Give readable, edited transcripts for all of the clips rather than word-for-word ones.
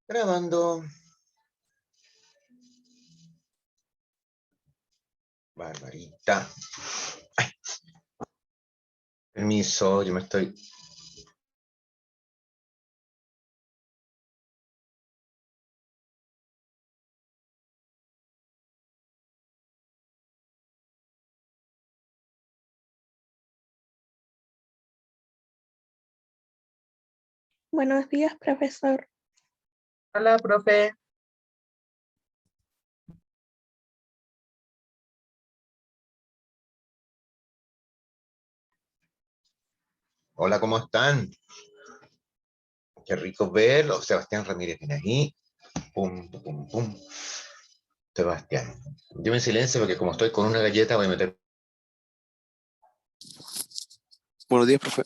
Grabando. Barbarita. Ay, permiso, yo me estoy... Buenos días, profesor. Hola, profe. Hola, ¿cómo están? Qué rico verlo. Sebastián Ramírez viene ahí. Pum, pum, pum. Sebastián. Yo me silencio porque como estoy con una galleta voy a meter... Buenos días, profe.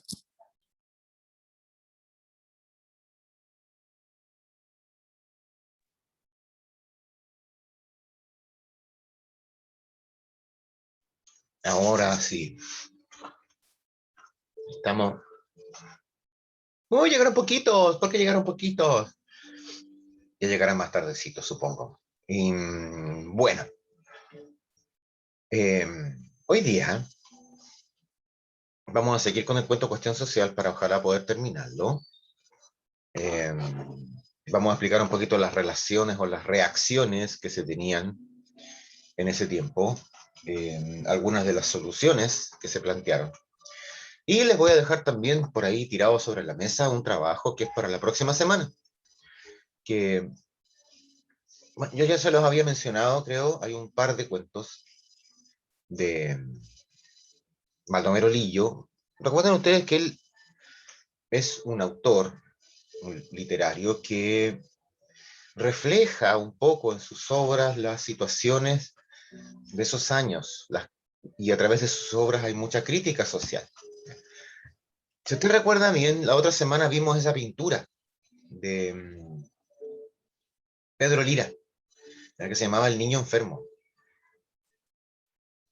Ahora sí. Estamos... ¡Uy, llegaron poquitos! ¿Por qué llegaron poquitos? Ya llegarán más tardecito, supongo. Y, bueno. Hoy día vamos a seguir con el cuento Cuestión Social para ojalá poder terminarlo. Vamos a explicar un poquito las relaciones o las reacciones que se tenían en ese tiempo, algunas de las soluciones que se plantearon. Y les voy a dejar también por ahí tirado sobre la mesa un trabajo que es para la próxima semana, que bueno, yo ya se los había mencionado, creo, hay un par de cuentos de Baldomero Lillo. Recuerden ustedes que él es un autor literario que refleja un poco en sus obras las situaciones de esos años, y a través de sus obras hay mucha crítica social. Si usted recuerda bien, la otra semana vimos esa pintura de Pedro Lira, la que se llamaba El niño enfermo.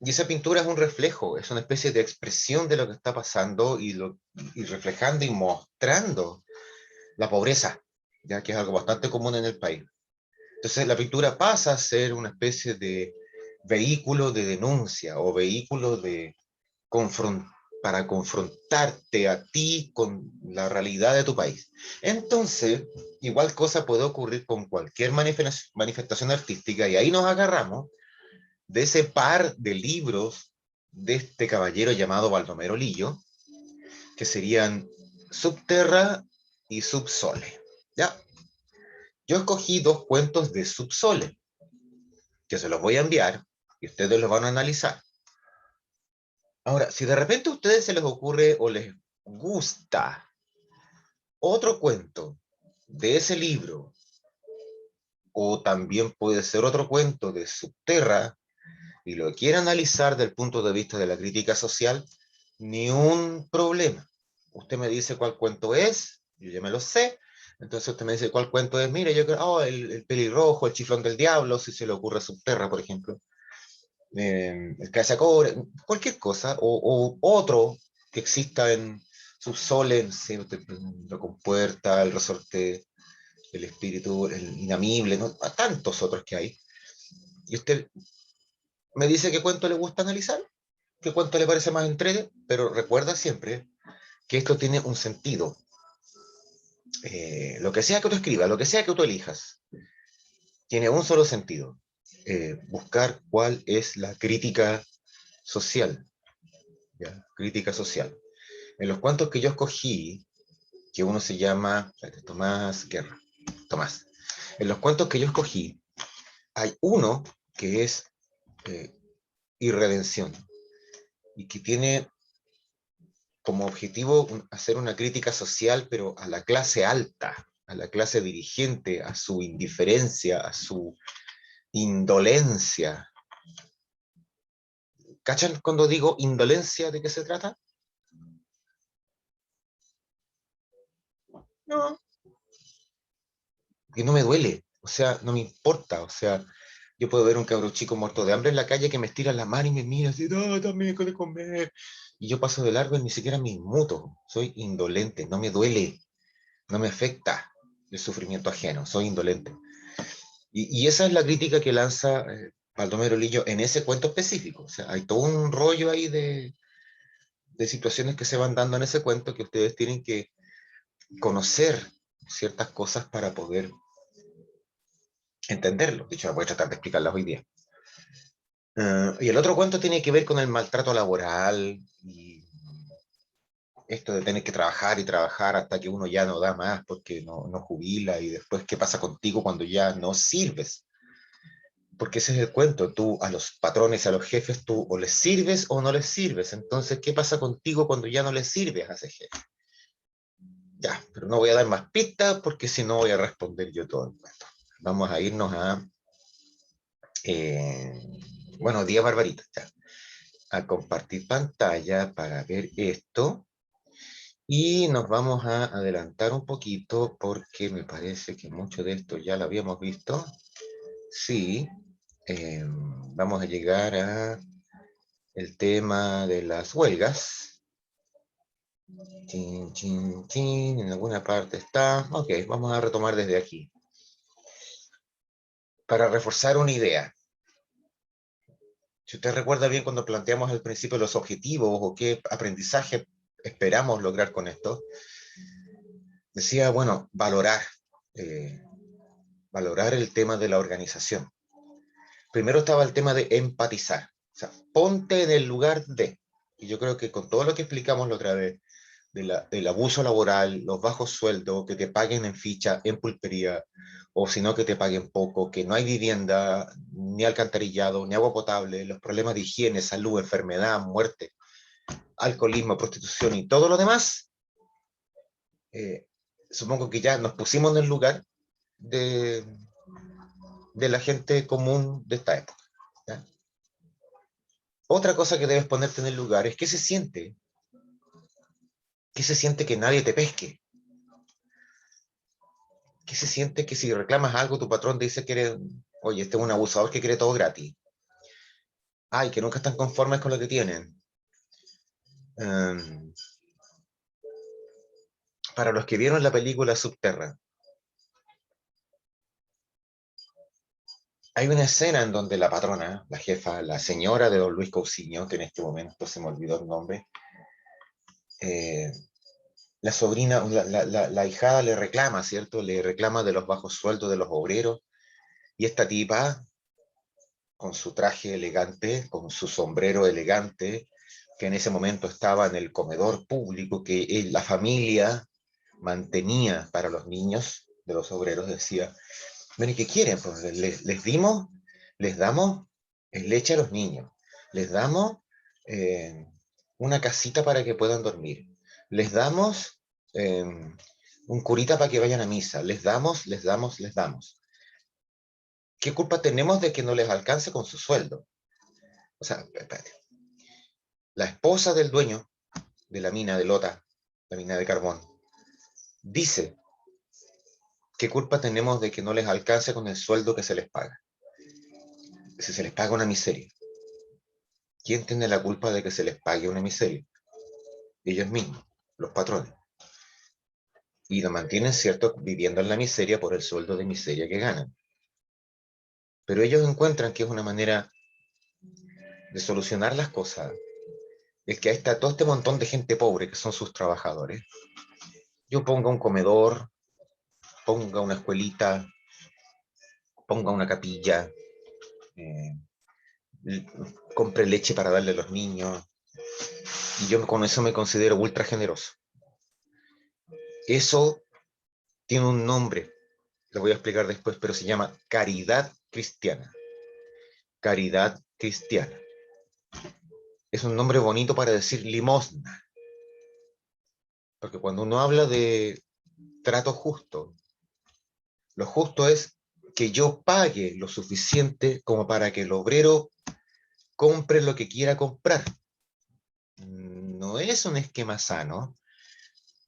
Y esa pintura es un reflejo, es una especie de expresión de lo que está pasando y reflejando y mostrando la pobreza, ya que es algo bastante común en el país. Entonces la pintura pasa a ser una especie de vehículo de denuncia o vehículo de para confrontarte a ti con la realidad de tu país. Entonces, igual cosa puede ocurrir con cualquier manifestación artística y ahí nos agarramos de ese par de libros de este caballero llamado Baldomero Lillo, que serían Subterra y Subsole. ¿Ya? Yo escogí dos cuentos de Subsole, que se los voy a enviar y ustedes los van a analizar. Ahora, si de repente a ustedes se les ocurre o les gusta otro cuento de ese libro, o también puede ser otro cuento de Subterra, y lo quiere analizar desde el punto de vista de la crítica social, ni un problema. Usted me dice cuál cuento es, yo ya me lo sé, entonces usted me dice cuál cuento es, mire, yo creo, oh, el pelirrojo, el chiflón del diablo, si se le ocurre Subterra, por ejemplo, el cazacobre, cualquier cosa, o otro que exista en Subsole, la compuerta, el resorte, el espíritu, el inamible, ¿no? A tantos otros que hay. Y usted me dice qué cuento le gusta analizar, qué cuento le parece más entrete, pero recuerda siempre que esto tiene un sentido. Lo que sea que tú escribas, lo que sea que tú elijas, tiene un solo sentido. Buscar cuál es la crítica social. ¿Ya? Crítica social. En los cuentos que yo escogí, que uno se llama Tomás Guerra, Tomás, en los cuentos que yo escogí, hay uno que es Irredención, y que tiene como objetivo hacer una crítica social, pero a la clase alta, a la clase dirigente, a su indiferencia, a su indolencia. ¿Cachan cuando digo indolencia de qué se trata? No. Que no me duele, o sea, no me importa, o sea, Yo puedo ver un cabro chico muerto de hambre en la calle que me estira la mano y me mira así, no, también hay que comer. Y yo paso de largo y ni siquiera me inmuto. Soy indolente, no me duele, no me afecta el sufrimiento ajeno, soy indolente. Y esa es la crítica que lanza Baldomero Lillo en ese cuento específico. O sea, hay todo un rollo ahí de situaciones que se van dando en ese cuento que ustedes tienen que conocer ciertas cosas para poder entenderlo. De hecho, voy a tratar de explicarlas hoy día. Y el otro cuento tiene que ver con el maltrato laboral y esto de tener que trabajar y trabajar hasta que uno ya no da más porque no jubila y después qué pasa contigo cuando ya no sirves. Porque ese es el cuento, tú a los patrones y a los jefes tú o les sirves o no les sirves. Entonces, ¿qué pasa contigo cuando ya no les sirves a ese jefe? Ya, pero no voy a dar más pistas porque si no voy a responder yo todo el cuento. Vamos a irnos a... Eh, bueno, día Barbarita, ya. A compartir pantalla para ver esto. Y nos vamos a adelantar un poquito porque me parece que mucho de esto ya lo habíamos visto. Sí, vamos a llegar a el tema de las huelgas. Chin, chin, chin, en alguna parte está. Ok, vamos a retomar desde aquí. Para reforzar una idea. Si usted recuerda bien cuando planteamos al principio los objetivos o qué aprendizaje esperamos lograr con esto, decía, bueno, valorar el tema de la organización. Primero estaba el tema de empatizar. O sea, ponte en el lugar de. Y yo creo que con todo lo que explicamos la otra vez, del abuso laboral, los bajos sueldos, que te paguen en ficha, en pulpería, o si no que te paguen poco, que no hay vivienda, ni alcantarillado, ni agua potable, los problemas de higiene, salud, enfermedad, muerte, alcoholismo, prostitución y todo lo demás, eh, supongo que ya nos pusimos en el lugar de, de la gente común de esta época. ¿Ya? Otra cosa que debes ponerte en el lugar es qué se siente. ¿Qué se siente que nadie te pesque? ¿Qué se siente que si reclamas algo, tu patrón te dice que eres, oye, este es un abusador que quiere todo gratis? Ay, que nunca están conformes con lo que tienen. Um, para los que vieron la película Subterra, hay una escena en donde la patrona, la jefa, la señora de don Luis Cousiño, que en este momento se me olvidó el nombre, la sobrina, la hijada le reclama, ¿cierto? Le reclama de los bajos sueldos de los obreros, y esta tipa, con su traje elegante, con su sombrero elegante, que en ese momento estaba en el comedor público que la familia mantenía para los niños de los obreros, decía, bueno, ¿y qué quieren? Pues les damos leche a los niños, les damos eh, una casita para que puedan dormir, les damos un curita para que vayan a misa, les damos. ¿Qué culpa tenemos de que no les alcance con su sueldo? O sea, espérate. La esposa del dueño de la mina de Lota, la mina de carbón, dice, ¿qué culpa tenemos de que no les alcance con el sueldo que se les paga? Si se les paga una miseria. ¿Quién tiene la culpa de que se les pague una miseria? Ellos mismos, los patrones. Y lo mantienen, cierto, viviendo en la miseria por el sueldo de miseria que ganan. Pero ellos encuentran que es una manera de solucionar las cosas. Es que ahí está todo este montón de gente pobre que son sus trabajadores. Yo ponga un comedor, ponga una escuelita, ponga una capilla, eh, compre leche para darle a los niños, y yo con eso me considero ultra generoso. Eso tiene un nombre, lo voy a explicar después, pero se llama caridad cristiana. Caridad cristiana. Es un nombre bonito para decir limosna, porque cuando uno habla de trato justo, lo justo es que yo pague lo suficiente como para que el obrero compre lo que quiera comprar. No es un esquema sano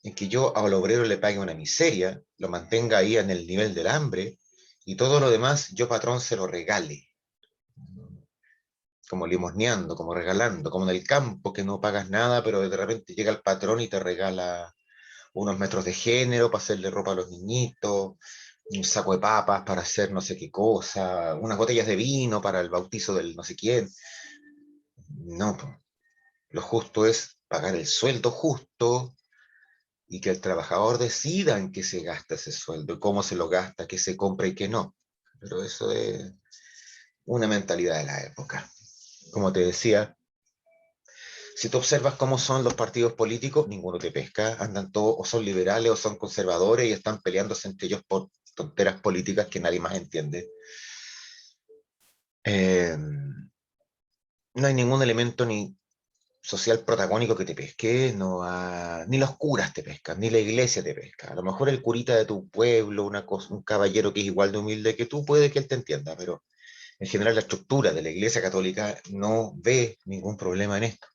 en que yo al obrero le pague una miseria, lo mantenga ahí en el nivel del hambre y todo lo demás yo patrón se lo regale. como limosneando, como regalando, como en el campo, que no pagas nada, pero de repente llega el patrón y te regala unos metros de género para hacerle ropa a los niñitos, un saco de papas para hacer no sé qué cosa, unas botellas de vino para el bautizo del no sé quién. No, po. Lo justo es pagar el sueldo justo y que el trabajador decida en qué se gasta ese sueldo, cómo se lo gasta, qué se compra y qué no. Pero eso es una mentalidad de la época. Como te decía, si tú observas cómo son los partidos políticos, ninguno te pesca, andan todos o son liberales o son conservadores y están peleándose entre ellos por tonteras políticas que nadie más entiende. Eh, no hay ningún elemento ni social protagónico que te pesque, ni los curas te pescan, ni la iglesia te pesca. A lo mejor el curita de tu pueblo, un caballero que es igual de humilde que tú, puede que él te entienda, pero en general la estructura de la iglesia católica no ve ningún problema en esto.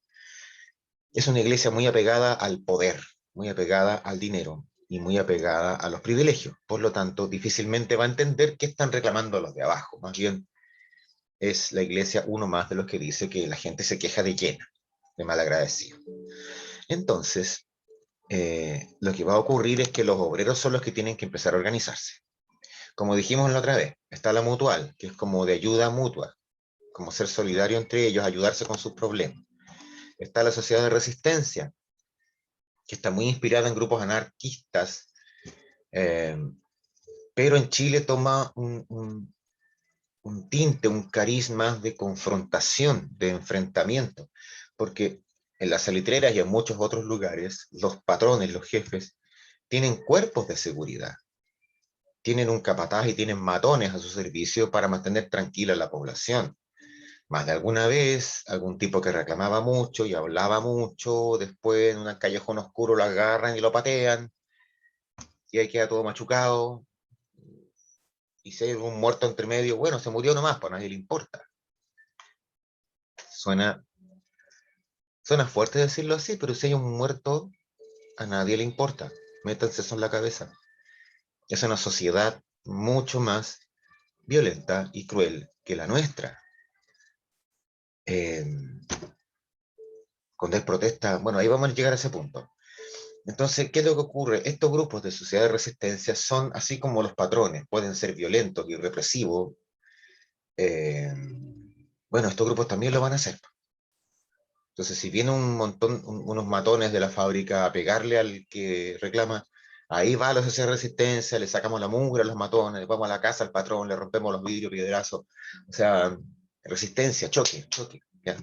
Es una iglesia muy apegada al poder, muy apegada al dinero y muy apegada a los privilegios. Por lo tanto, difícilmente va a entender qué están reclamando los de abajo. Más bien, es la iglesia uno más de los que dice que la gente se queja de llena, de malagradecido. Entonces, lo que va a ocurrir es que los obreros son los que tienen que empezar a organizarse. Como dijimos la otra vez, está la mutual, que es como de ayuda mutua, como ser solidario entre ellos, ayudarse con sus problemas. Está la sociedad de resistencia, que está muy inspirada en grupos anarquistas, eh, pero en Chile toma un tinte, un carisma de confrontación, de enfrentamiento, porque en las salitreras y en muchos otros lugares, los patrones, los jefes, tienen cuerpos de seguridad, tienen un capataz y tienen matones a su servicio para mantener tranquila a la población. Más de alguna vez, algún tipo que reclamaba mucho y hablaba mucho, después en un callejón oscuro lo agarran y lo patean, y ahí queda todo machucado, y si hay algún muerto entre medio, bueno, se murió nomás, pues a nadie le importa. Suena, suena fuerte decirlo así, pero si hay un muerto, a nadie le importa. Métanse eso en la cabeza. Es una sociedad mucho más violenta y cruel que la nuestra. Eh, cuando hay protesta, bueno, ahí vamos a llegar a ese punto. Entonces, ¿qué es lo que ocurre? Estos grupos de sociedad de resistencia son así como los patrones, pueden ser violentos y represivos. eh, bueno, estos grupos también lo van a hacer. Entonces, si viene un montón, unos matones de la fábrica a pegarle al que reclama, ahí va la sociedad de resistencia, le sacamos la mugre a los matones, le vamos a la casa al patrón, le rompemos los vidrios, piedrazos. O sea, resistencia, choque, choque. ¿Ya?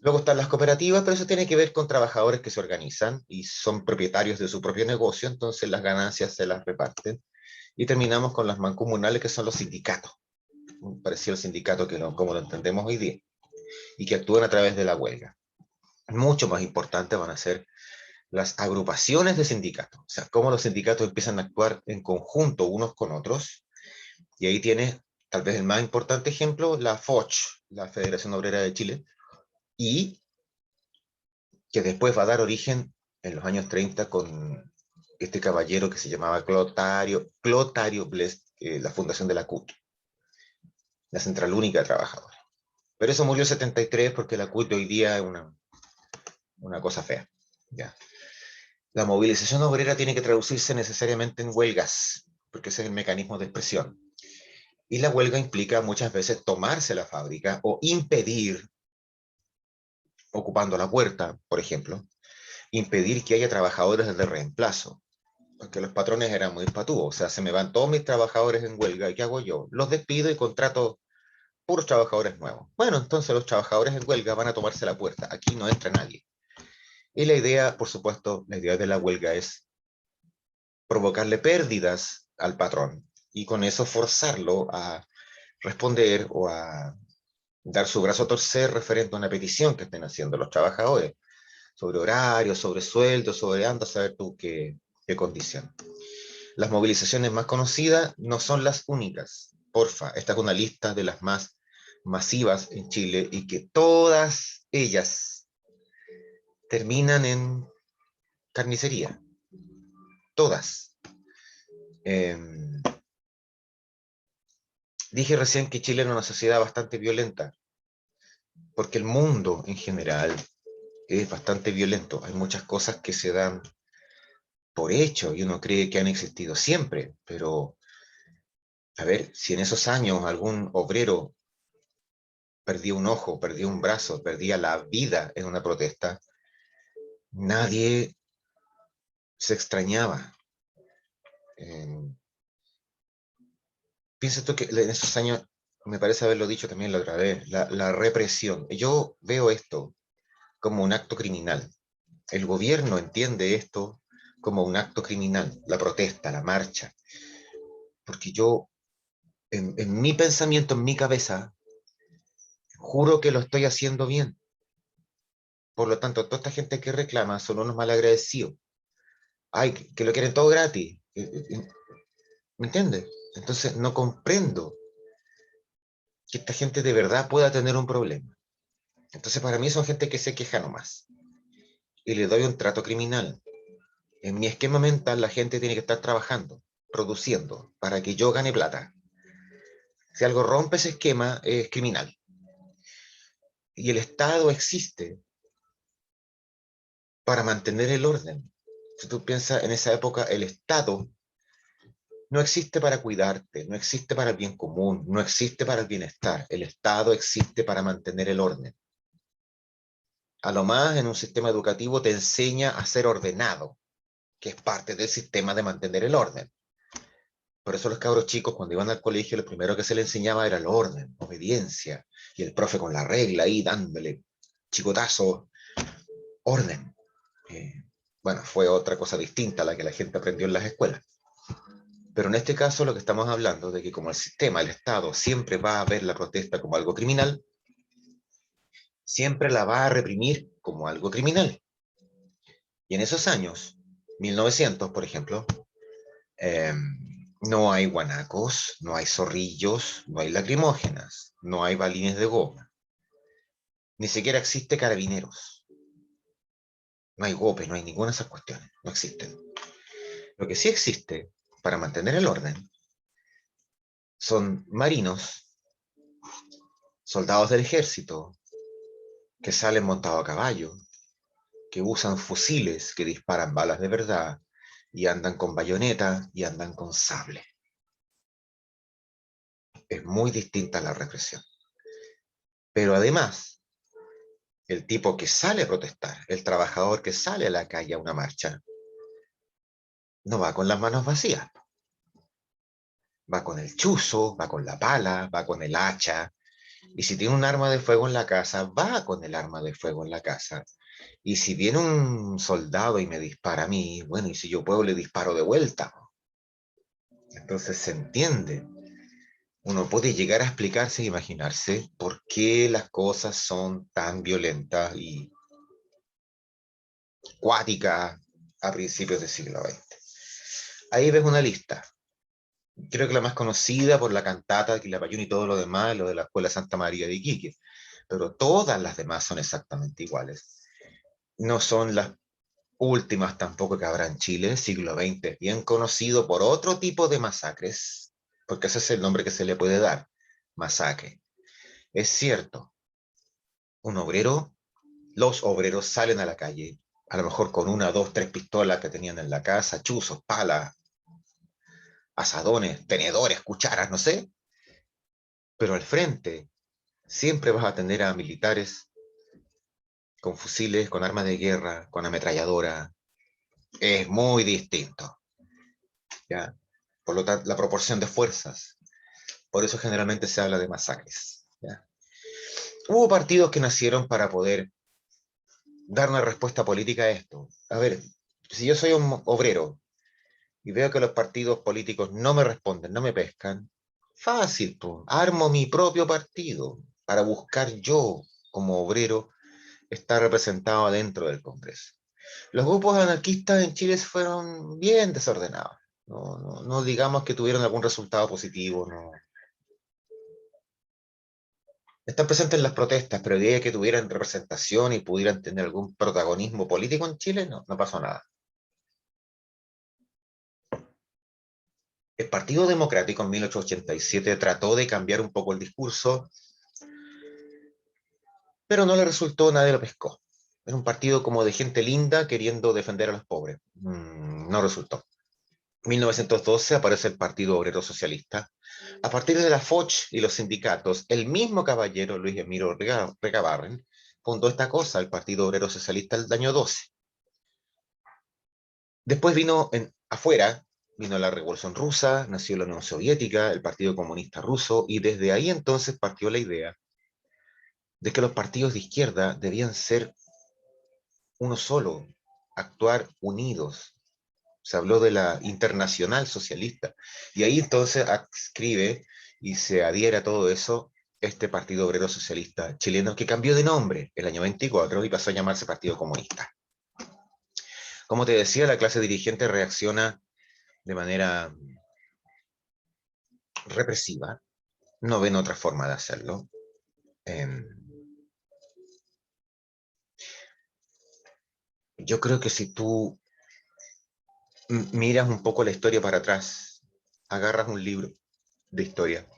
Luego están las cooperativas, pero eso tiene que ver con trabajadores que se organizan y son propietarios de su propio negocio, entonces las ganancias se las reparten. Y terminamos con las mancomunales, que son los sindicatos, parecido al sindicato como lo entendemos hoy día, y que actúan a través de la huelga. Mucho más importante van a ser las agrupaciones de sindicatos, o sea, cómo los sindicatos empiezan a actuar en conjunto unos con otros, y ahí tienes tal vez el más importante ejemplo, la FOCH, la Federación Obrera de Chile, y que después va a dar origen en los años 30 con este caballero que se llamaba Clotario Blest, la fundación de la CUT, la Central Única de Trabajadores. Pero eso murió en 73 porque la CUT de hoy día es una cosa fea. ¿Ya? La movilización obrera tiene que traducirse necesariamente en huelgas, porque ese es el mecanismo de expresión. Y la huelga implica muchas veces tomarse la fábrica o impedir, ocupando la puerta, por ejemplo, impedir que haya trabajadores de reemplazo, porque los patrones eran muy patúos, o sea, se me van todos mis trabajadores en huelga, ¿y qué hago yo? Los despido y contrato puros trabajadores nuevos. Bueno, entonces los trabajadores en huelga van a tomarse la puerta, aquí no entra nadie. Y la idea, por supuesto, la idea de la huelga es provocarle pérdidas al patrón y con eso forzarlo a responder o a dar su brazo a torcer referente a una petición que estén haciendo los trabajadores sobre horarios, sobre sueldos, sobre anda a saber tú qué condición. Las movilizaciones más conocidas no son las únicas. Porfa, esta es una lista de las más masivas en Chile y que todas ellas terminan en carnicería. Todas. Eh, Dije recién que Chile era una sociedad bastante violenta. porque el mundo en general es bastante violento. Hay muchas cosas que se dan por hecho y uno cree que han existido siempre, pero a ver, si en esos años algún obrero perdía un ojo, perdía un brazo, perdía la vida en una protesta, nadie se extrañaba. Eh, Piensa tú que en esos años, me parece haberlo dicho también la otra vez, la represión. Yo veo esto como un acto criminal. El gobierno entiende esto como un acto criminal, la protesta, la marcha, porque yo, en mi pensamiento, en mi cabeza, juro que lo estoy haciendo bien. Por lo tanto, toda esta gente que reclama son unos malagradecidos. Ay, que lo quieren todo gratis. ¿Me entiendes? Entonces, no comprendo que esta gente de verdad pueda tener un problema. Entonces, para mí son gente que se queja nomás. Y le doy un trato criminal. En mi esquema mental, la gente tiene que estar trabajando, produciendo, para que yo gane plata. Si algo rompe ese esquema, es criminal. Y el Estado existe para mantener el orden. Si tú piensas en esa época, el Estado no existe para cuidarte, no existe para el bien común, no existe para el bienestar. El Estado existe para mantener el orden. A lo más, en un sistema educativo te enseña a ser ordenado, que es parte del sistema de mantener el orden. Por eso los cabros chicos, cuando iban al colegio, lo primero que se les enseñaba era el orden, obediencia, y el profe con la regla ahí dándole chicotazo, orden. Eh, bueno, fue otra cosa distinta a la que la gente aprendió en las escuelas. Pero en este caso lo que estamos hablando de que como el sistema, el Estado, siempre va a ver la protesta como algo criminal, siempre la va a reprimir como algo criminal. Y en esos años, 1900, por ejemplo, eh, no hay guanacos, no hay zorrillos, no hay lacrimógenas, no hay balines de goma, ni siquiera existe carabineros, no hay golpes, no hay ninguna de esas cuestiones, no existen. Lo que sí existe para mantener el orden son marinos, soldados del ejército, que salen montados a caballo, que usan fusiles, que disparan balas de verdad, y andan con bayoneta y andan con sable. Es muy distinta la represión. Pero además, el tipo que sale a protestar, el trabajador que sale a la calle a una marcha, no va con las manos vacías. Va con el chuzo, va con la pala, va con el hacha. Y si tiene un arma de fuego en la casa, va con el arma de fuego en la casa. Y si viene un soldado y me dispara a mí, bueno, y si yo puedo, le disparo de vuelta. Entonces se entiende. Uno puede llegar a explicarse e imaginarse por qué las cosas son tan violentas y cuáticas a principios del siglo XX. Ahí ves una lista. Creo que la más conocida por la cantata, Quilapayún y todo lo demás, lo de la Escuela Santa María de Iquique. Pero todas las demás son exactamente iguales. No son las últimas tampoco que habrá en Chile, siglo XX, bien conocido por otro tipo de masacres, porque ese es el nombre que se le puede dar, masacre. Es cierto, un obrero, los obreros salen a la calle, a lo mejor con una, dos, tres pistolas que tenían en la casa, chuzos, palas, asadones, tenedores, cucharas, no sé, pero al frente siempre vas a tener a militares con fusiles, con armas de guerra, con ametralladora. Es muy distinto, ¿ya? Por lo tanto, la proporción de fuerzas. Por eso generalmente se habla de masacres, ¿ya? Hubo partidos que nacieron para poder dar una respuesta política a esto. A ver, si yo soy un obrero y veo que los partidos políticos no me responden, no me pescan, fácil, pues, armo mi propio partido para buscar yo, como obrero, estar representado dentro del Congreso. Los grupos anarquistas en Chile fueron bien desordenados. No digamos que tuvieron algún resultado positivo, no. Están presentes en las protestas, pero de ahí a que tuvieran representación y pudieran tener algún protagonismo político en Chile, no pasó nada. El Partido Democrático en 1887 trató de cambiar un poco el discurso, pero no le resultó, nadie lo pescó. Era un partido como de gente linda queriendo defender a los pobres. No resultó. 1912 aparece el Partido Obrero Socialista. A partir de la Foch y los sindicatos, el mismo caballero, Luis Emilio Recabarren, fundó esta cosa, el Partido Obrero Socialista, el año 12. Después afuera, vino la Revolución Rusa, nació la Unión Soviética, el Partido Comunista Ruso, y desde ahí entonces partió la idea de que los partidos de izquierda debían ser uno solo, actuar unidos. Se habló de la Internacional Socialista, y ahí entonces escribe y se adhiere a todo eso este Partido Obrero Socialista chileno, que cambió de nombre el año 24 y pasó a llamarse Partido Comunista. Como te decía, la clase dirigente reacciona de manera represiva, no ven otra forma de hacerlo. Yo creo que si tú miras un poco la historia para atrás, agarras un libro de historia,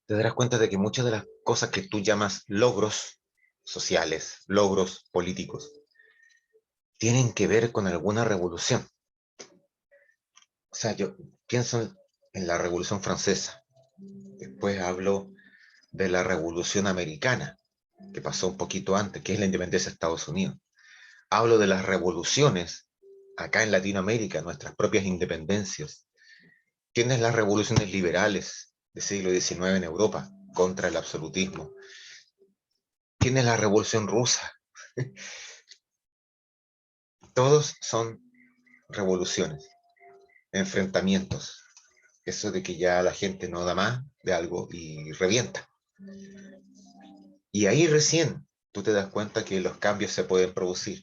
te darás cuenta de que muchas de las cosas que tú llamas logros sociales, logros políticos, tienen que ver con alguna revolución. O sea, yo pienso en la Revolución Francesa, después hablo de la Revolución Americana, que pasó un poquito antes, que es la independencia de Estados Unidos. Hablo de las revoluciones acá en Latinoamérica, nuestras propias independencias. Tienes las revoluciones liberales del siglo XIX en Europa contra el absolutismo. Tienes la revolución rusa. Todos son revoluciones, enfrentamientos. Eso de que ya la gente no da más de algo y revienta. Y ahí recién tú te das cuenta que los cambios se pueden producir.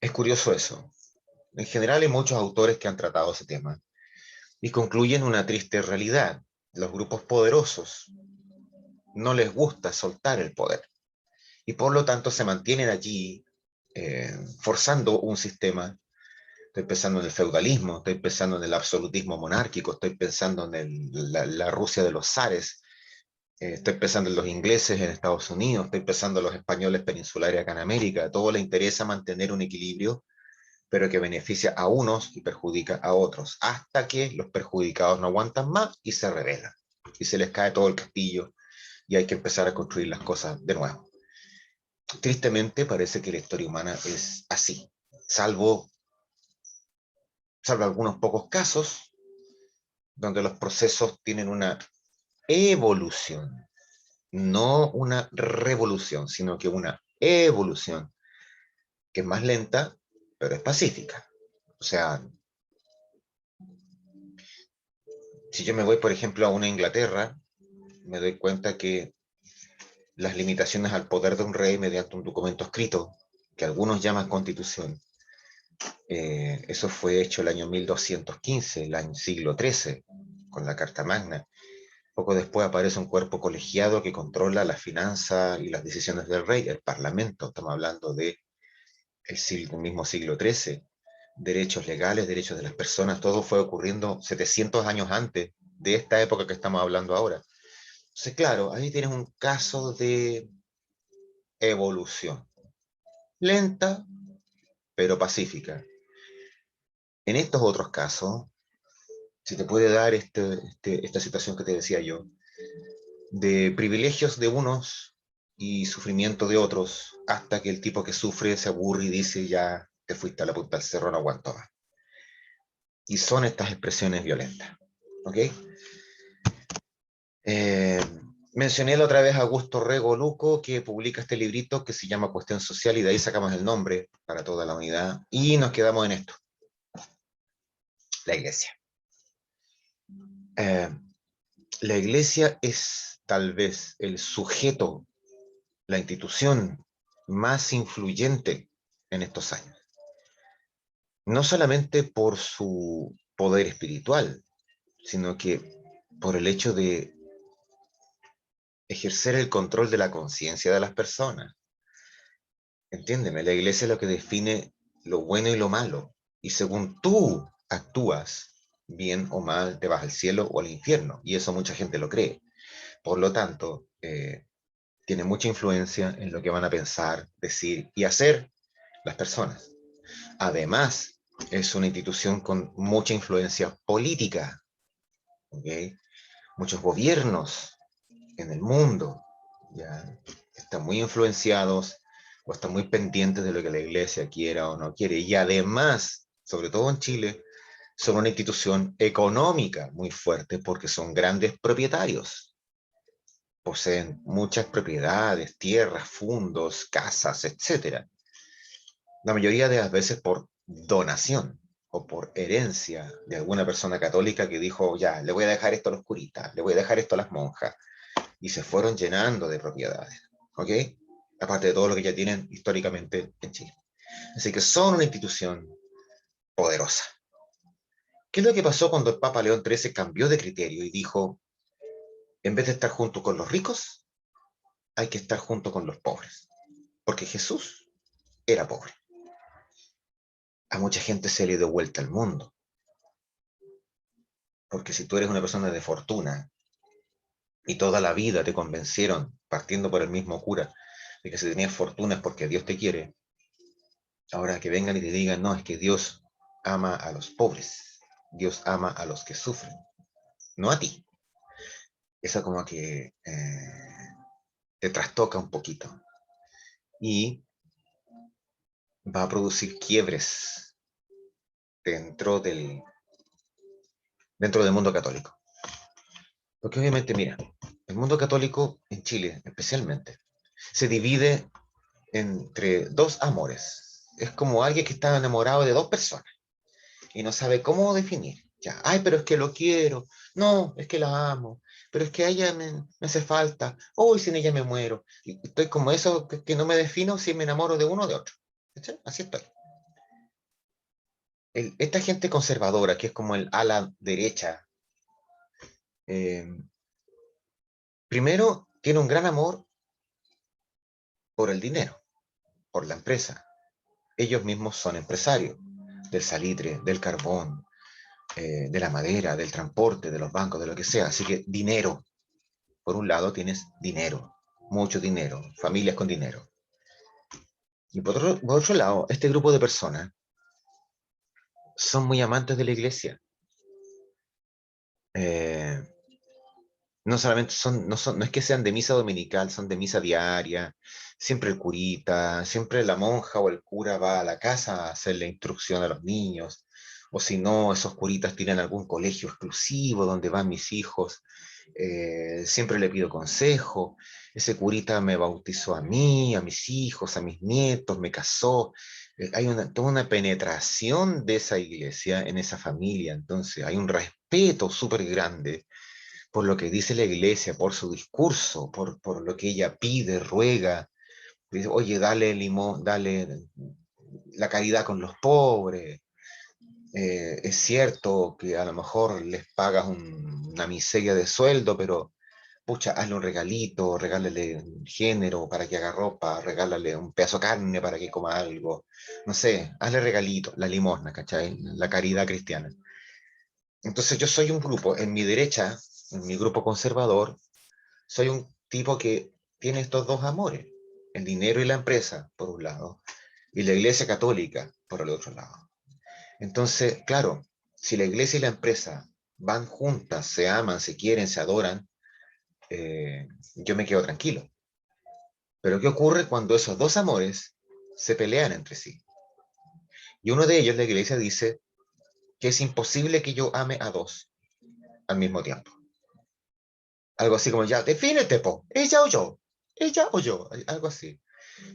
Es curioso eso. En general hay muchos autores que han tratado ese tema y concluyen una triste realidad. Los grupos poderosos no les gusta soltar el poder y por lo tanto se mantienen allí forzando un sistema. Estoy pensando en el feudalismo, estoy pensando en el absolutismo monárquico, estoy pensando en la Rusia de los zares, estoy pensando en los ingleses en Estados Unidos, estoy pensando en los españoles peninsulares acá en América. Todo le interesa mantener un equilibrio, pero que beneficia a unos y perjudica a otros, hasta que los perjudicados no aguantan más y se rebelan. Y se les cae todo el castillo y hay que empezar a construir las cosas de nuevo. Tristemente parece que la historia humana es así, salvo algunos pocos casos donde los procesos tienen una evolución, no una revolución, sino que una evolución que es más lenta, pero es pacífica. O sea, si yo me voy, por ejemplo, a una Inglaterra, me doy cuenta que las limitaciones al poder de un rey mediante un documento escrito, que algunos llaman constitución, eso fue hecho el año 1215, el año siglo XIII, con la Carta Magna. Poco después aparece un cuerpo colegiado que controla la finanza y las decisiones del rey, el parlamento. Estamos hablando de el mismo siglo XIII. Derechos legales, derechos de las personas, todo fue ocurriendo 700 años antes de esta época que estamos hablando ahora. Entonces, claro, ahí tienes un caso de evolución. Lenta, pero pacífica. En estos otros casos, si te puede dar esta situación que te decía yo, de privilegios de unos y sufrimiento de otros, hasta que el tipo que sufre se aburre y dice, ya te fuiste a la punta del cerro, no aguanto más. Y son estas expresiones violentas. ¿Ok? Mencioné la otra vez a Augusto Rego Luco, que publica este librito que se llama Cuestión Social, y de ahí sacamos el nombre para toda la unidad, y nos quedamos en esto. La iglesia. La iglesia es tal vez el sujeto, la institución más influyente en estos años. No solamente por su poder espiritual, sino que por el hecho de ejercer el control de la conciencia de las personas. Entiéndeme, la iglesia es lo que define lo bueno y lo malo. Y según tú actúas, bien o mal, te vas al cielo o al infierno. Y eso mucha gente lo cree. Por lo tanto, tiene mucha influencia en lo que van a pensar, decir y hacer las personas. Además, es una institución con mucha influencia política, ¿ok? Muchos gobiernos en el mundo ya están muy influenciados o están muy pendientes de lo que la iglesia quiera o no quiere. Y además, sobre todo en Chile, son una institución económica muy fuerte porque son grandes propietarios. Poseen muchas propiedades, tierras, fondos, casas, etc. La mayoría de las veces por donación o por herencia de alguna persona católica que dijo, ya, le voy a dejar esto a los curitas, le voy a dejar esto a las monjas, y se fueron llenando de propiedades, ¿ok? Aparte de todo lo que ya tienen históricamente en Chile. Así que son una institución poderosa. ¿Qué es lo que pasó cuando el Papa León XIII cambió de criterio y dijo, en vez de estar junto con los ricos, hay que estar junto con los pobres? Porque Jesús era pobre. A mucha gente se le dio vuelta el mundo. Porque si tú eres una persona de fortuna y toda la vida te convencieron, partiendo por el mismo cura, de que si tenías fortuna es porque Dios te quiere, ahora que vengan y te digan, no, es que Dios ama a los pobres, Dios ama a los que sufren, no a ti. Eso como que te trastoca un poquito y va a producir quiebres dentro del mundo católico. Porque obviamente, mira, el mundo católico en Chile especialmente se divide entre dos amores. Es como alguien que está enamorado de dos personas y no sabe cómo definir. Ya, ay, pero es que lo quiero. No, es que la amo. Pero es que a ella me hace falta. Hoy sin ella me muero. Y estoy como eso que no me defino si me enamoro de uno o de otro. ¿Sí? Así estoy. Esta gente conservadora, que es como el ala derecha, eh, primero tiene un gran amor por el dinero, por la empresa. Ellos mismos son empresarios del salitre, del carbón, de la madera, del transporte, de los bancos, de lo que sea. Así que dinero. Por un lado tienes dinero, mucho dinero, familias con dinero. Y por otro lado, este grupo de personas son muy amantes de la iglesia. Eh, no solamente no es que sean de misa dominical, son de misa diaria. Siempre el curita, siempre la monja o el cura va a la casa a hacer la instrucción a los niños. O si no, esos curitas tienen algún colegio exclusivo donde van mis hijos. Siempre le pido consejo. Ese curita me bautizó a mí, a mis hijos, a mis nietos, me casó. Hay toda una penetración de esa iglesia en esa familia. Entonces hay un respeto súper grande por lo que dice la iglesia, por su discurso, por lo que ella pide, ruega. Dice, oye, dale limón, dale la caridad con los pobres. Es cierto que a lo mejor les pagas una miseria de sueldo, pero pucha, hazle un regalito, regálale un género para que haga ropa, regálale un pedazo de carne para que coma algo. No sé, hazle regalito, la limosna, ¿cachai? La caridad cristiana. Entonces yo soy un grupo, en mi derecha, en mi grupo conservador, soy un tipo que tiene estos dos amores, el dinero y la empresa, por un lado, y la iglesia católica, por el otro lado. Entonces, claro, si la iglesia y la empresa van juntas, se aman, se quieren, se adoran, yo me quedo tranquilo. Pero ¿qué ocurre cuando esos dos amores se pelean entre sí? Y uno de ellos, la iglesia, dice que es imposible que yo ame a dos al mismo tiempo. Algo así como, ya, defínete, po, ella o yo, algo así.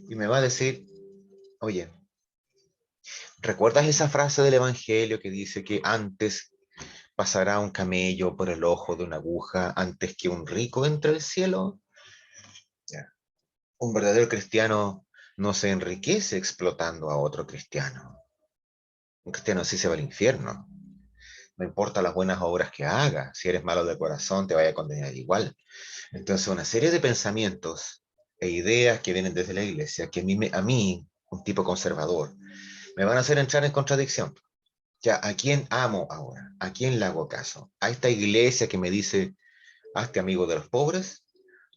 Y me va a decir, oye, ¿recuerdas esa frase del Evangelio que dice que antes pasará un camello por el ojo de una aguja antes que un rico entre al cielo? Ya. Un verdadero cristiano no se enriquece explotando a otro cristiano. Un cristiano así se va al infierno. No importa las buenas obras que haga, si eres malo de corazón te vaya a condenar igual. Entonces, una serie de pensamientos e ideas que vienen desde la iglesia, que a mí, un tipo conservador, me van a hacer entrar en contradicción. Ya, ¿a quién amo ahora? ¿A quién le hago caso? ¿A esta iglesia que me dice hazte amigo de los pobres,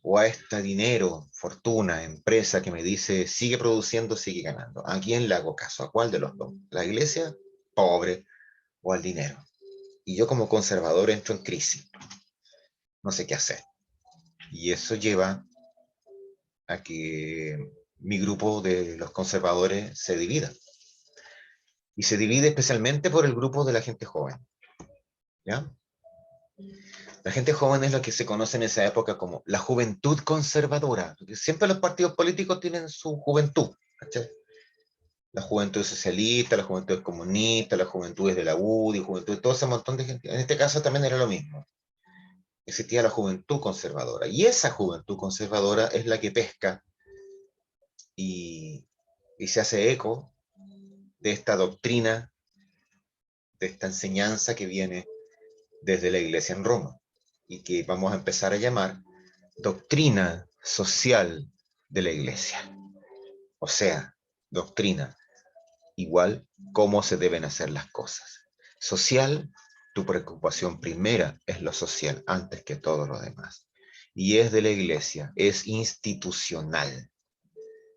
o a este dinero, fortuna, empresa que me dice, sigue produciendo, sigue ganando. ¿A quién le hago caso? ¿A cuál de los dos? ¿La iglesia, pobre, o al dinero? Y yo como conservador entro en crisis. No sé qué hacer. Y eso lleva a que mi grupo de los conservadores se divida. Y se divide especialmente por el grupo de la gente joven. ¿Ya? La gente joven es lo que se conoce en esa época como la juventud conservadora. Porque siempre los partidos políticos tienen su juventud. ¿Cachai? La juventud socialista, la juventud comunista, la juventud de la UDI, juventud, todo ese montón de gente. En este caso también era lo mismo. Existía la juventud conservadora. Y esa juventud conservadora es la que pesca y, y se hace eco de esta doctrina, de esta enseñanza que viene desde la iglesia en Roma y que vamos a empezar a llamar doctrina social de la iglesia. O sea, doctrina igual cómo se deben hacer las cosas. Social, tu preocupación primera es lo social antes que todo lo demás. Y es de la iglesia, es institucional.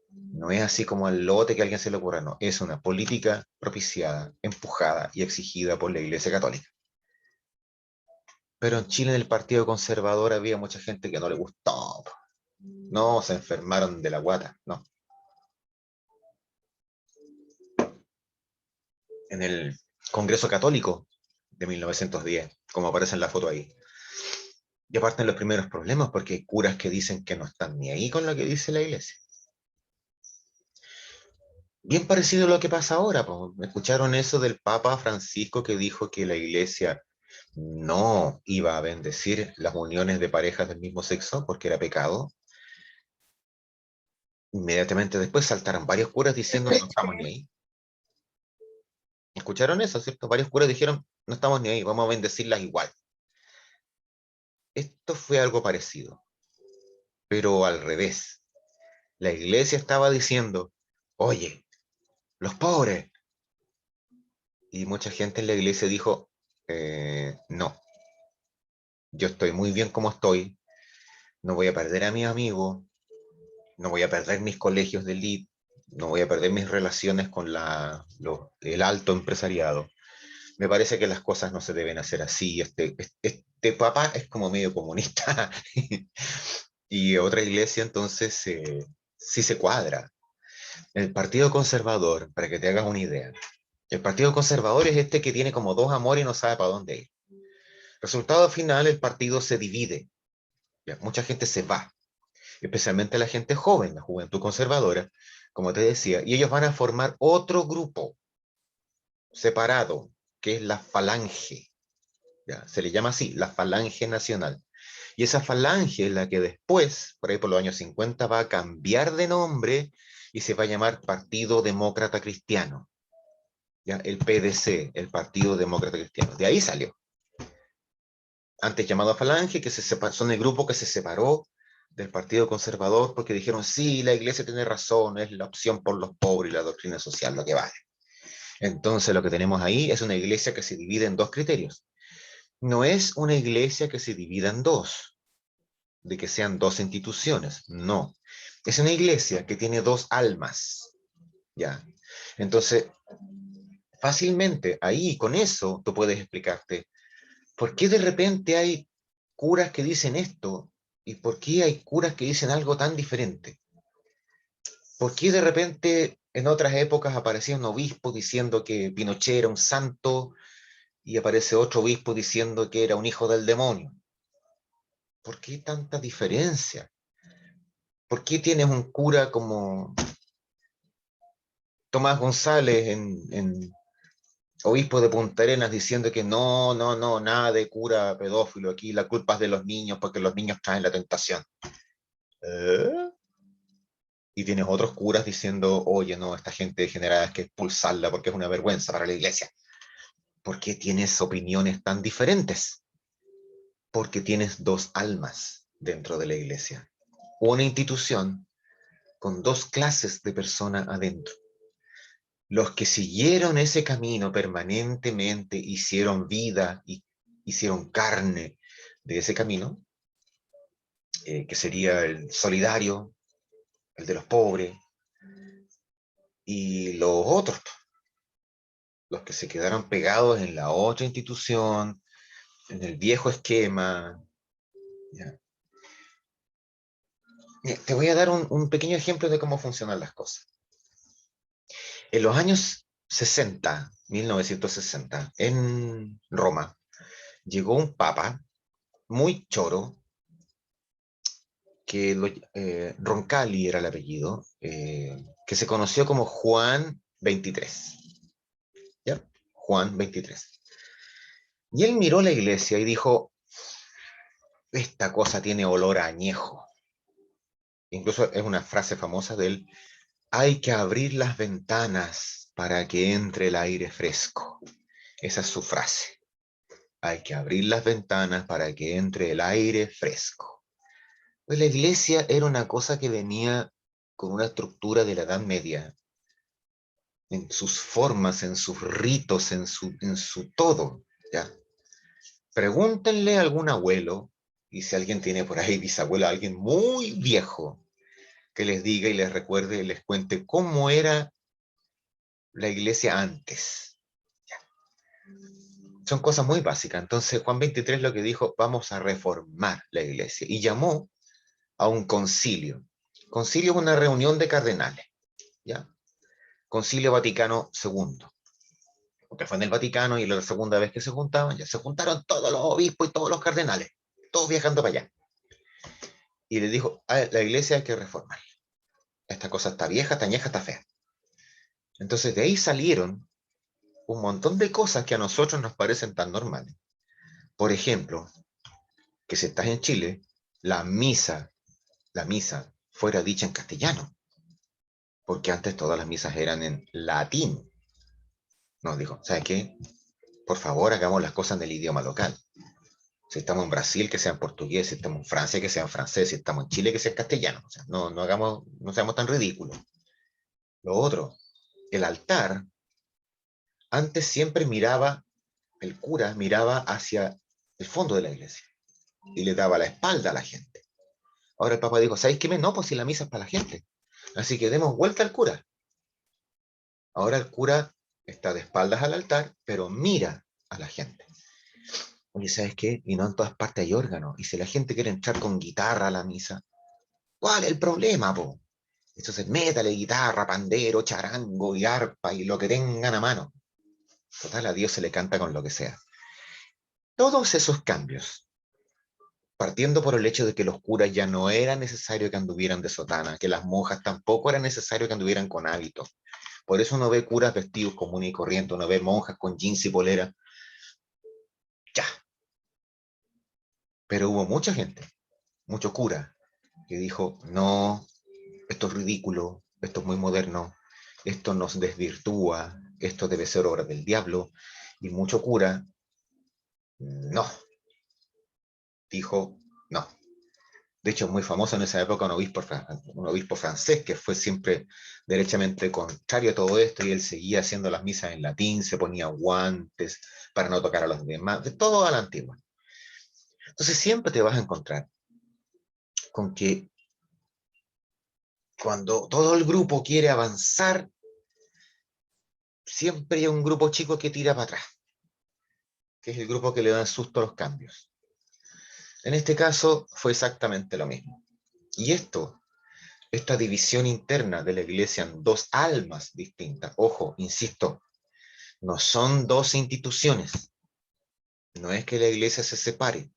No es así como al lote que a alguien se le ocurra, no. Es una política propiciada, empujada y exigida por la iglesia católica. Pero en Chile, en el Partido Conservador, había mucha gente que no le gustó. No, se enfermaron de la guata, no. En el Congreso Católico de 1910, como aparece en la foto ahí. Y aparten los primeros problemas porque hay curas que dicen que no están ni ahí con lo que dice la iglesia. Bien parecido a lo que pasa ahora. Po. ¿Escucharon eso del Papa Francisco que dijo que la iglesia no iba a bendecir las uniones de parejas del mismo sexo porque era pecado? Inmediatamente después saltaron varios curas diciendo no estamos ni ahí. ¿Escucharon eso, cierto? Varios curas dijeron no estamos ni ahí, vamos a bendecirlas igual. Esto fue algo parecido, pero al revés. La iglesia estaba diciendo, oye, los pobres. Y mucha gente en la iglesia dijo, no, yo estoy muy bien como estoy, no voy a perder a mis amigos, no voy a perder mis colegios de elite, no voy a perder mis relaciones con el alto empresariado. Me parece que las cosas no se deben hacer así. Este papa es como medio comunista. Y otra iglesia entonces sí se cuadra. El Partido Conservador, para que te hagas una idea, el Partido Conservador es este que tiene como dos amores y no sabe para dónde ir. Resultado final, el partido se divide. ¿Ya? Mucha gente se va, especialmente la gente joven, la juventud conservadora, como te decía, y ellos van a formar otro grupo separado, que es la Falange. ¿Ya? Se le llama así, la Falange Nacional. Y esa falange es la que después, por ahí por los años 50, va a cambiar de nombre y se va a llamar Partido Demócrata Cristiano. ¿Ya? El PDC, el Partido Demócrata Cristiano. De ahí salió. Antes llamado Falange, que son el grupo que se separó del Partido Conservador porque dijeron, sí, la iglesia tiene razón, es la opción por los pobres y la doctrina social lo que vale. Entonces lo que tenemos ahí es una iglesia que se divide en dos criterios. No es una iglesia que se divida en dos, de que sean dos instituciones, no. Es una iglesia que tiene dos almas, ¿ya? Entonces, fácilmente, ahí, con eso, tú puedes explicarte por qué de repente hay curas que dicen esto y por qué hay curas que dicen algo tan diferente. ¿Por qué de repente en otras épocas aparecía un obispo diciendo que Pinochet era un santo y aparece otro obispo diciendo que era un hijo del demonio? ¿Por qué tanta diferencia? ¿Por qué tienes un cura como Tomás González, obispo de Punta Arenas, diciendo que no, no, no, nada de cura pedófilo, aquí la culpa es de los niños porque los niños traen la tentación? ¿Eh? Y tienes otros curas diciendo, oye, no, esta gente degenerada hay que expulsarla porque es una vergüenza para la iglesia. ¿Por qué tienes opiniones tan diferentes? Porque tienes dos almas dentro de la iglesia. Una institución con dos clases de personas adentro. Los que siguieron ese camino permanentemente, hicieron vida y hicieron carne de ese camino, que sería el solidario, el de los pobres, y los otros, los que se quedaron pegados en la otra institución, en el viejo esquema. ¿Ya? Te voy a dar un pequeño ejemplo de cómo funcionan las cosas. En los años 60, 1960, en Roma, llegó un papa muy choro, que Roncalli era el apellido, que se conoció como Juan 23. ¿Ya? Juan 23. Y él miró la iglesia y dijo, esta cosa tiene olor a añejo. Incluso es una frase famosa de él, hay que abrir las ventanas para que entre el aire fresco. Esa es su frase. Hay que abrir las ventanas para que entre el aire fresco. Pues la iglesia era una cosa que venía con una estructura de la Edad Media, en sus formas, en sus ritos, en su todo. ¿Ya? Pregúntenle a algún abuelo, y si alguien tiene por ahí bisabuelo, alguien muy viejo, que les diga y les recuerde y les cuente cómo era la iglesia antes. ¿Ya? Son cosas muy básicas. Entonces Juan 23 lo que dijo, vamos a reformar la iglesia. Y llamó a un concilio. Concilio es una reunión de cardenales. ¿Ya? Concilio Vaticano II. Porque fue en el Vaticano y la segunda vez que se juntaban, ya se juntaron todos los obispos y todos los cardenales, todos viajando para allá. Y le dijo, la iglesia hay que reformar. Esta cosa está vieja, está añeja, está fea. Entonces de ahí salieron un montón de cosas que a nosotros nos parecen tan normales. Por ejemplo, que si estás en Chile, la misa fuera dicha en castellano, porque antes todas las misas eran en latín. Nos dijo, ¿sabes qué? Por favor, hagamos las cosas en el idioma local. Si estamos en Brasil, que sea en portugués; si estamos en Francia, que sea en francés; si estamos en Chile, que sea en castellano. O sea, no seamos tan ridículos. Lo otro, el altar, antes siempre el cura miraba hacia el fondo de la iglesia y le daba la espalda a la gente. Ahora el Papa dijo, ¿sabéis qué? No, pues si la misa es para la gente. Así que demos vuelta al cura. Ahora el cura está de espaldas al altar, pero mira a la gente. Oye, ¿sabes qué? Y no en todas partes hay órganos. Y si la gente quiere entrar con guitarra a la misa, ¿cuál es el problema, po? Entonces, métale guitarra, pandero, charango y arpa y lo que tengan a mano. Total, a Dios se le canta con lo que sea. Todos esos cambios, partiendo por el hecho de que los curas ya no era necesario que anduvieran de sotana, que las monjas tampoco era necesario que anduvieran con hábito. Por eso uno ve curas vestidos común y corriente, uno ve monjas con jeans y polera. Ya. Pero hubo mucha gente, mucho cura, que dijo, no, esto es ridículo, esto es muy moderno, esto nos desvirtúa, esto debe ser obra del diablo. Y mucho cura, no, dijo, no. De hecho, es muy famoso en esa época un obispo francés que fue siempre derechamente contrario a todo esto, y él seguía haciendo las misas en latín, se ponía guantes para no tocar a los demás, de todo a la antigua. Entonces siempre te vas a encontrar con que cuando todo el grupo quiere avanzar, siempre hay un grupo chico que tira para atrás, que es el grupo que le da susto a los cambios. En este caso fue exactamente lo mismo. Y esta división interna de la iglesia en dos almas distintas, ojo, insisto, no son dos instituciones, no es que la iglesia se separe,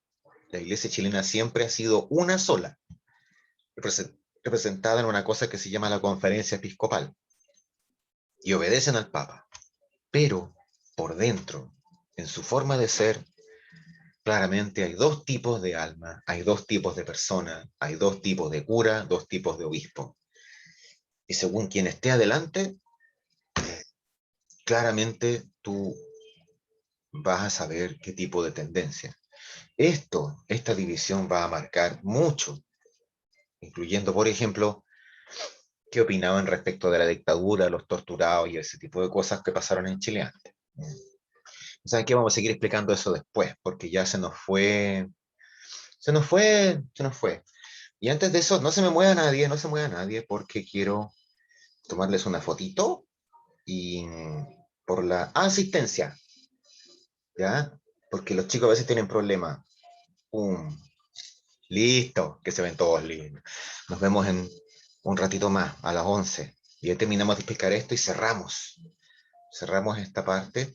la iglesia chilena siempre ha sido una sola, representada en una cosa que se llama la conferencia episcopal, y obedecen al Papa, pero por dentro, en su forma de ser, claramente hay dos tipos de alma, hay dos tipos de personas, hay dos tipos de cura, dos tipos de obispo. Y según quien esté adelante, claramente tú vas a saber qué tipo de tendencia. Esta división va a marcar mucho, incluyendo, por ejemplo, qué opinaban respecto de la dictadura, los torturados y ese tipo de cosas que pasaron en Chile antes. ¿Saben qué? Vamos a seguir explicando eso después, porque ya se nos fue. Y antes de eso, no se me mueva nadie, no se mueva nadie, porque quiero tomarles una fotito y por la asistencia, ¿ya? Porque los chicos a veces tienen problemas. Listo, que se ven todos lindos. Nos vemos en un ratito más, a las 11. Y ya terminamos de explicar esto y cerramos. Cerramos esta parte.